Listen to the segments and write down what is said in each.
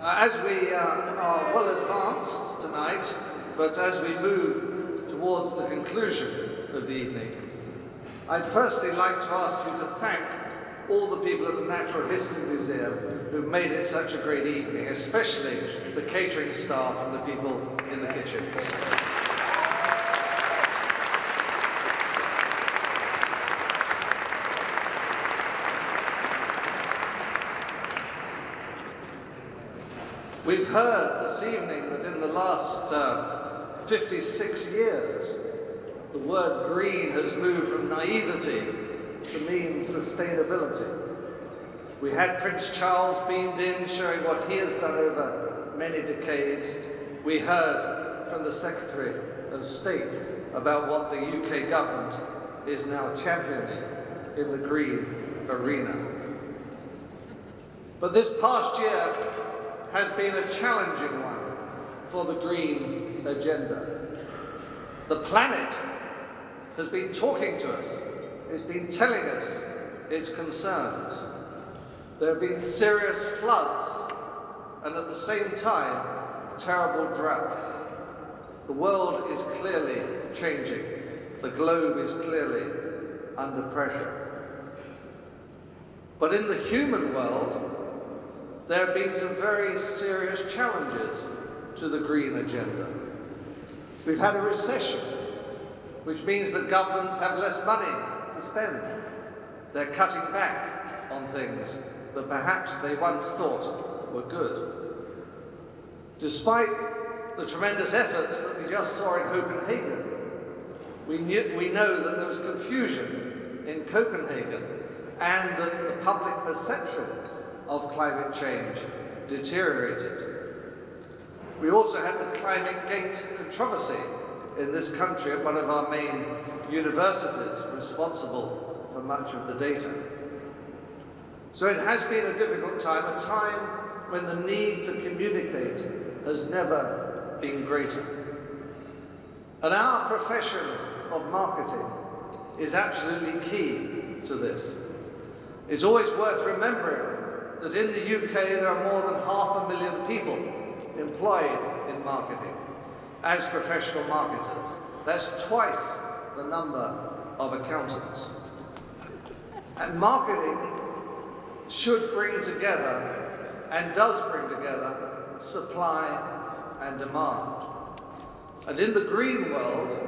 As we are well advanced tonight, but as we move towards the conclusion of the evening, I'd firstly like to ask you to thank all the people at the Natural History Museum who've made it such a great evening, especially the catering staff and the people in the kitchens. We've heard this evening that in the last 56 years, the word green has moved from naivety to mean sustainability. We had Prince Charles beamed in, showing what he has done over many decades. We heard from the Secretary of State about what the UK government is now championing in the green arena. But this past year has been a challenging one for the green agenda. The planet has been talking to us. It's been telling us its concerns. There have been serious floods and at the same time, terrible droughts. The world is clearly changing. The globe is clearly under pressure. But in the human world, there have been some very serious challenges to the green agenda. We've had a recession, which means that governments have less money to spend. They're cutting back on things that perhaps they once thought were good. Despite the tremendous efforts that we just saw in Copenhagen, we know that there was confusion in Copenhagen and that the public perception of climate change deteriorated. We also had the Climate Gate controversy in this country at one of our main universities responsible for much of the data. So it has been a difficult time, a time when the need to communicate has never been greater. And our profession of marketing is absolutely key to this. It's always worth remembering that in the UK there are more than 500,000 people employed in marketing as professional marketers. That's twice the number of accountants. And marketing should bring together, and does bring together, supply and demand. And in the green world,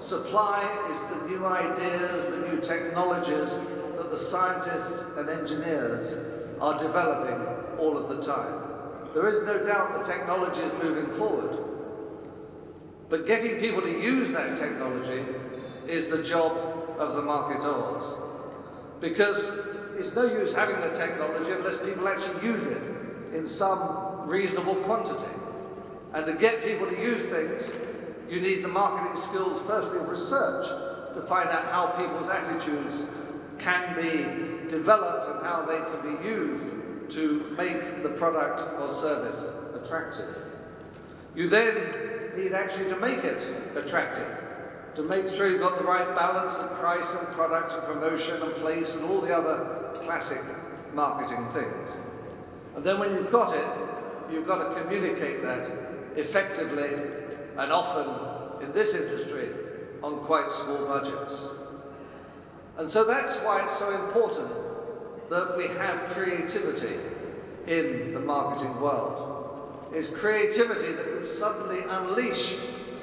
supply is the new ideas, the new technologies that the scientists and engineers are developing all of the time. There is no doubt the technology is moving forward. But getting people to use that technology is the job of the marketers. Because it's no use having the technology unless people actually use it in some reasonable quantity. And to get people to use things, you need the marketing skills, firstly, of research, to find out how people's attitudes can be developed and how they can be used to make the product or service attractive. You then need actually to make it attractive, to make sure you've got the right balance of price and product and promotion and place and all the other classic marketing things. And then when you've got it, you've got to communicate that effectively and often in this industry on quite small budgets. And so that's why it's so important that we have creativity in the marketing world. It's creativity that can suddenly unleash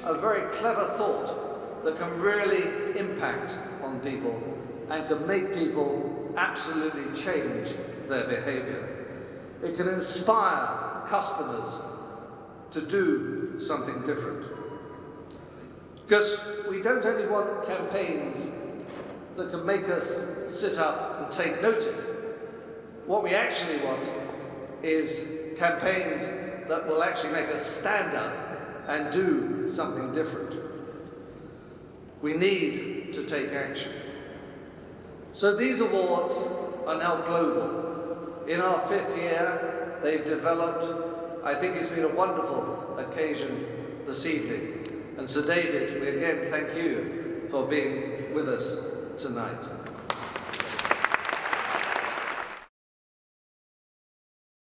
a very clever thought that can really impact on people and can make people absolutely change their behavior. It can inspire customers to do something different. Because we don't only want campaigns that can make us sit up and take notice. What we actually want is campaigns that will actually make us stand up and do something different. We need to take action. So these awards are now global. In our 5th year, they've developed. I think it's been a wonderful occasion this evening. And Sir David, we again thank you for being with us tonight.